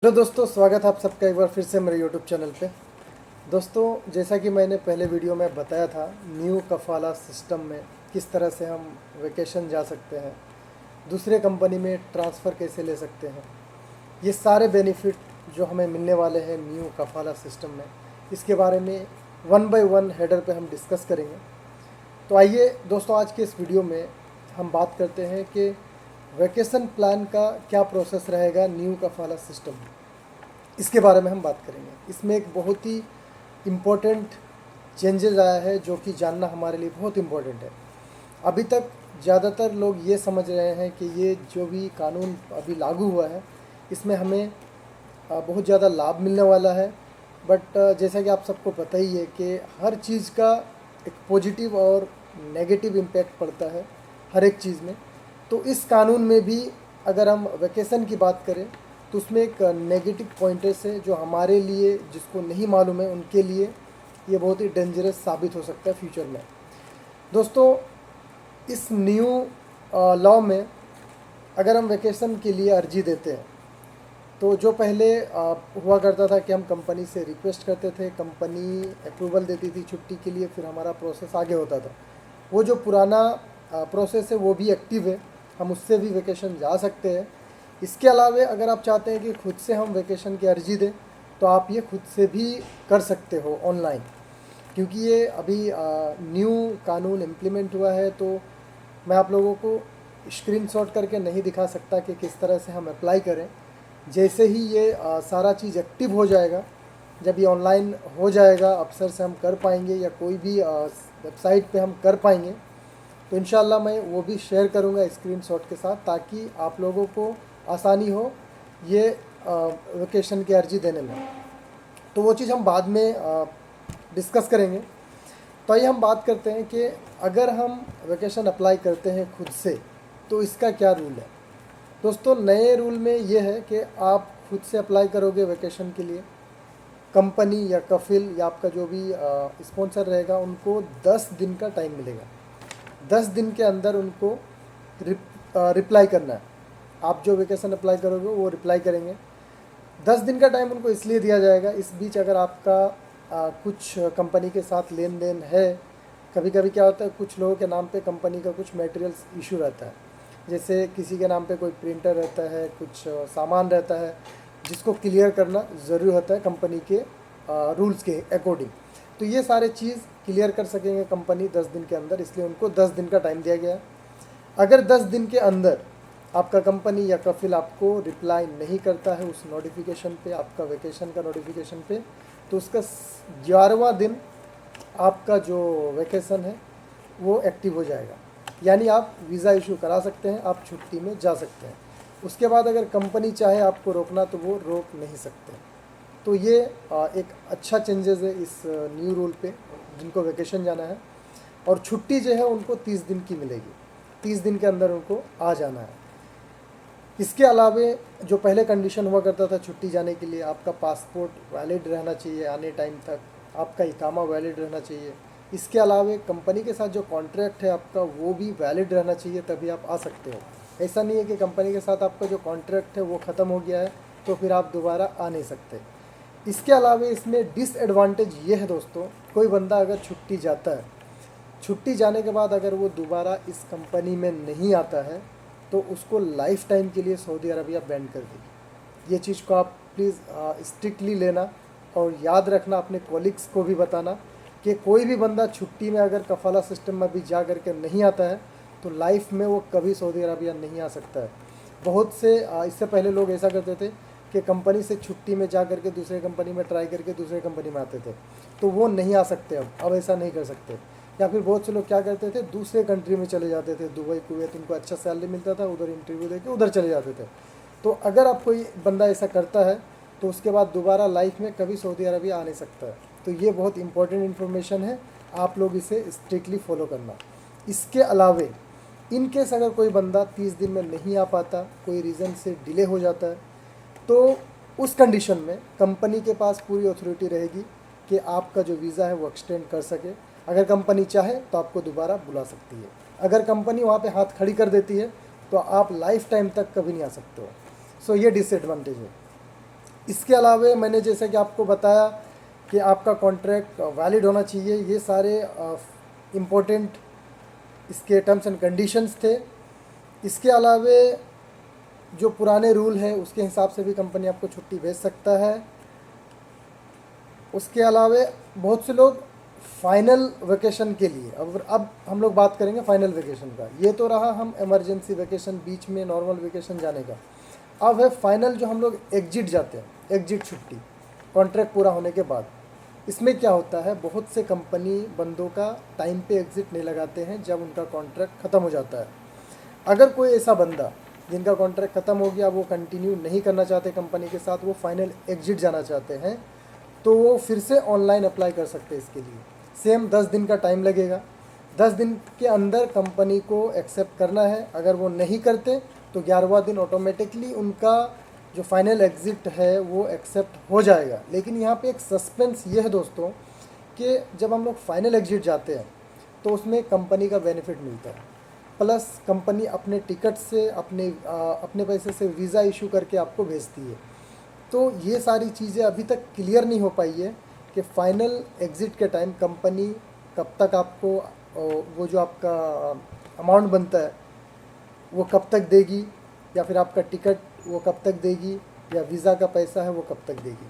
Hello दोस्तों, स्वागत है आप सबका एक बार फिर से मेरे यूट्यूब चैनल पे। दोस्तों, जैसा कि मैंने पहले वीडियो में बताया था, न्यू कफाला सिस्टम में किस तरह से हम वेकेशन जा सकते हैं, दूसरे कंपनी में ट्रांसफ़र कैसे ले सकते हैं, ये सारे बेनिफिट जो हमें मिलने वाले हैं न्यू कफाला सिस्टम में, इसके बारे में वन बाय वन हेडर पे हम डिस्कस करेंगे। तो आइए दोस्तों, आज के इस वीडियो में हम बात करते हैं कि वैकेशन प्लान का क्या प्रोसेस रहेगा न्यू कफाला सिस्टम में। इसके बारे में हम बात करेंगे। इसमें एक बहुत ही इम्पोर्टेंट चेंजेस आया है जो कि जानना हमारे लिए बहुत इम्पोर्टेंट है। अभी तक ज़्यादातर लोग ये समझ रहे हैं कि ये जो भी कानून अभी लागू हुआ है इसमें हमें बहुत ज़्यादा लाभ मिलने वाला है। बट जैसा कि आप सबको पता ही है कि हर चीज़ का एक पॉजिटिव और नेगेटिव इम्पैक्ट पड़ता है हर एक चीज़ में। तो इस कानून में भी अगर हम वैकेशन की बात करें तो उसमें एक नेगेटिव पॉइंटर्स है जो हमारे लिए, जिसको नहीं मालूम है, उनके लिए ये बहुत ही डेंजरस साबित हो सकता है फ्यूचर में। दोस्तों, इस न्यू लॉ में अगर हम वैकेशन के लिए अर्जी देते हैं तो जो पहले हुआ करता था कि हम कंपनी से रिक्वेस्ट करते थे, कंपनी अप्रूवल देती थी छुट्टी के लिए, फिर हमारा प्रोसेस आगे होता था। वो जो पुराना प्रोसेस है वो भी एक्टिव है, हम उससे भी वैकेशन जा सकते हैं। इसके अलावा अगर आप चाहते हैं कि खुद से हम वैकेशन की अर्जी दें तो आप ये खुद से भी कर सकते हो ऑनलाइन, क्योंकि ये अभी न्यू कानून इम्प्लीमेंट हुआ है। तो मैं आप लोगों को स्क्रीनशॉट करके नहीं दिखा सकता कि किस तरह से हम अप्लाई करें। जैसे ही ये सारा चीज़ एक्टिव हो जाएगा, जब ये ऑनलाइन हो जाएगा, अफसर से हम कर पाएंगे या कोई भी वेबसाइट पे हम कर पाएंगे, तो इंशाल्लाह मैं वो भी शेयर करूँगा स्क्रीनशॉट के साथ, ताकि आप लोगों को आसानी हो ये वेकेशन की अर्जी देने में। तो वो चीज़ हम बाद में डिस्कस करेंगे। तो आइए हम बात करते हैं कि अगर हम वेकेशन अप्लाई करते हैं खुद से तो इसका क्या रूल है। दोस्तों, नए रूल में ये है कि आप खुद से अप्लाई करोगे वेकेशन के लिए, कंपनी या कफिल या आपका जो भी स्पॉन्सर रहेगा उनको 10 दिन का टाइम मिलेगा। 10 दिन के अंदर उनको रिप्लाई करना है। आप जो वेकेशन अप्लाई करोगे वो रिप्लाई करेंगे। 10 दिन का टाइम उनको इसलिए दिया जाएगा, इस बीच अगर आपका कुछ कंपनी के साथ लेन देन है, कभी कभी क्या होता है कुछ लोगों के नाम पे कंपनी का कुछ मटेरियल्स इशू रहता है, जैसे किसी के नाम पे कोई प्रिंटर रहता है, कुछ सामान रहता है जिसको क्लियर करना ज़रूरी होता है कंपनी के रूल्स के अकॉर्डिंग। तो ये सारे चीज़ क्लियर कर सकेंगे कंपनी 10 दिन के अंदर, इसलिए उनको 10 दिन का टाइम दिया गया है। अगर 10 दिन के अंदर आपका कंपनी या कफिल आपको रिप्लाई नहीं करता है उस नोटिफिकेशन पे, आपका वेकेशन का नोटिफिकेशन पे, तो उसका 11वां दिन आपका जो वेकेशन है वो एक्टिव हो जाएगा, यानी आप वीज़ा इशू करा सकते हैं, आप छुट्टी में जा सकते हैं। उसके बाद अगर कंपनी चाहे आपको रोकना तो वो रोक नहीं सकते। तो ये एक अच्छा चेंजेस है इस न्यू रूल पे, जिनको वेकेशन जाना है। और छुट्टी जो है उनको 30 दिन की मिलेगी, 30 दिन के अंदर उनको आ जाना है। इसके अलावे जो पहले कंडीशन हुआ करता था छुट्टी जाने के लिए, आपका पासपोर्ट वैलिड रहना चाहिए आने टाइम तक, आपका इकामा वैलिड रहना चाहिए। इसके अलावे कंपनी के साथ जो कॉन्ट्रैक्ट है आपका वो भी वैलिड रहना चाहिए, तभी आप आ सकते हो। ऐसा नहीं है कि कंपनी के साथ आपका जो कॉन्ट्रैक्ट है वो ख़त्म हो गया है तो फिर आप दोबारा आ नहीं सकते। इसके अलावा इसमें डिसएडवांटेज ये है दोस्तों, कोई बंदा अगर छुट्टी जाता है, छुट्टी जाने के बाद अगर वो दोबारा इस कंपनी में नहीं आता है तो उसको लाइफ टाइम के लिए सऊदी अरबिया बैन कर देगी। ये चीज़ को आप प्लीज़ स्ट्रिक्टली लेना और याद रखना, अपने कॉलिग्स को भी बताना कि कोई भी बंदा छुट्टी में अगर कफाला सिस्टम में भी जा करके नहीं आता है तो लाइफ में वो कभी सऊदी अरबिया नहीं आ सकता है। बहुत से इससे पहले लोग ऐसा करते थे कि कंपनी से छुट्टी में जा करके दूसरे कंपनी में ट्राई करके दूसरे कंपनी में आते थे, तो वो नहीं आ सकते। अब ऐसा नहीं कर सकते। या फिर बहुत से लोग क्या करते थे, दूसरे कंट्री में चले जाते थे, दुबई, कुवैत, उनको अच्छा सैलरी मिलता था, उधर इंटरव्यू देके उधर चले जाते थे। तो अगर आप कोई बंदा ऐसा करता है तो उसके बाद दोबारा लाइफ में कभी सऊदी अरबिया आ नहीं सकता है। तो ये बहुत इंपॉर्टेंट इन्फॉर्मेशन है, आप लोग इसे स्ट्रिक्टली फॉलो करना। इसके अलावे इन केस अगर कोई बंदा 30 दिन में नहीं आ पाता, कोई रीज़न से डिले हो जाता है, तो उस कंडीशन में कंपनी के पास पूरी अथॉरिटी रहेगी कि आपका जो वीज़ा है वो एक्सटेंड कर सके। अगर कंपनी चाहे तो आपको दोबारा बुला सकती है। अगर कंपनी वहाँ पे हाथ खड़ी कर देती है तो आप लाइफ टाइम तक कभी नहीं आ सकते हो। सो ये डिसएडवांटेज है। इसके अलावा मैंने जैसे कि आपको बताया कि आपका कॉन्ट्रैक्ट वैलिड होना चाहिए, ये सारे इम्पोर्टेंट इसके टर्म्स एंड कंडीशंस थे। इसके अलावा जो पुराने रूल है उसके हिसाब से भी कंपनी आपको छुट्टी भेज सकता है। उसके अलावा बहुत से लोग फाइनल वेकेशन के लिए, अब हम लोग बात करेंगे फाइनल वेकेशन का। ये तो रहा हम इमरजेंसी वेकेशन, बीच में नॉर्मल वेकेशन जाने का। अब है फाइनल, जो हम लोग एग्जिट जाते हैं, एग्जिट छुट्टी कॉन्ट्रैक्ट पूरा होने के बाद। इसमें क्या होता है, बहुत से कंपनी बंदों का टाइम पे एग्जिट नहीं लगाते हैं जब उनका कॉन्ट्रैक्ट ख़त्म हो जाता है। अगर कोई ऐसा बंदा जिनका कॉन्ट्रैक्ट ख़त्म हो गया, वो कंटिन्यू नहीं करना चाहते कंपनी के साथ, वो फाइनल एग्जिट जाना चाहते हैं, तो वो फिर से ऑनलाइन अप्लाई कर सकते हैं इसके लिए। सेम 10 दिन का टाइम लगेगा, 10 दिन के अंदर कंपनी को एक्सेप्ट करना है। अगर वो नहीं करते तो 11वां दिन ऑटोमेटिकली उनका जो फाइनल एग्ज़िट है वो एक्सेप्ट हो जाएगा। लेकिन यहाँ पे एक सस्पेंस ये है दोस्तों कि जब हम लोग फाइनल एग्ज़िट जाते हैं तो उसमें कंपनी का बेनिफिट मिलता है, प्लस कंपनी अपने टिकट से अपने पैसे से वीज़ा इशू करके आपको भेजती है। तो ये सारी चीज़ें अभी तक क्लियर नहीं हो पाई है कि फ़ाइनल एग्ज़िट के टाइम कंपनी कब तक आपको वो जो आपका अमाउंट बनता है वो कब तक देगी, या फिर आपका टिकट वो कब तक देगी, या वीज़ा का पैसा है वो कब तक देगी।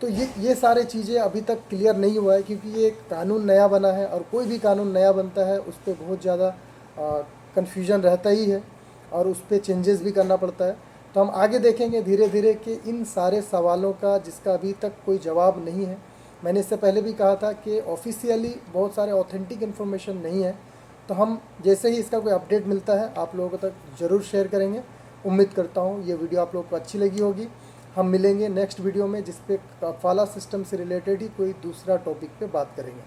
तो ये सारे चीज़ें अभी तक क्लियर नहीं हुआ है, क्योंकि ये एक कानून नया बना है और कोई भी कानून नया बनता है उस पर बहुत ज़्यादा कन्फ्यूजन रहता ही है और उस पर चेंजेस भी करना पड़ता है। तो हम आगे देखेंगे धीरे धीरे कि इन सारे सवालों का जिसका अभी तक कोई जवाब नहीं है। मैंने इससे पहले भी कहा था कि ऑफिशियली बहुत सारे ऑथेंटिक इन्फॉर्मेशन नहीं है, तो हम जैसे ही इसका कोई अपडेट मिलता है आप लोगों तक ज़रूर शेयर करेंगे। उम्मीद करता हूँ ये वीडियो आप लोगों को अच्छी लगी होगी। हम मिलेंगे नेक्स्ट वीडियो में जिस पे कफाला सिस्टम से रिलेटेड ही कोई दूसरा टॉपिक पे बात करेंगे।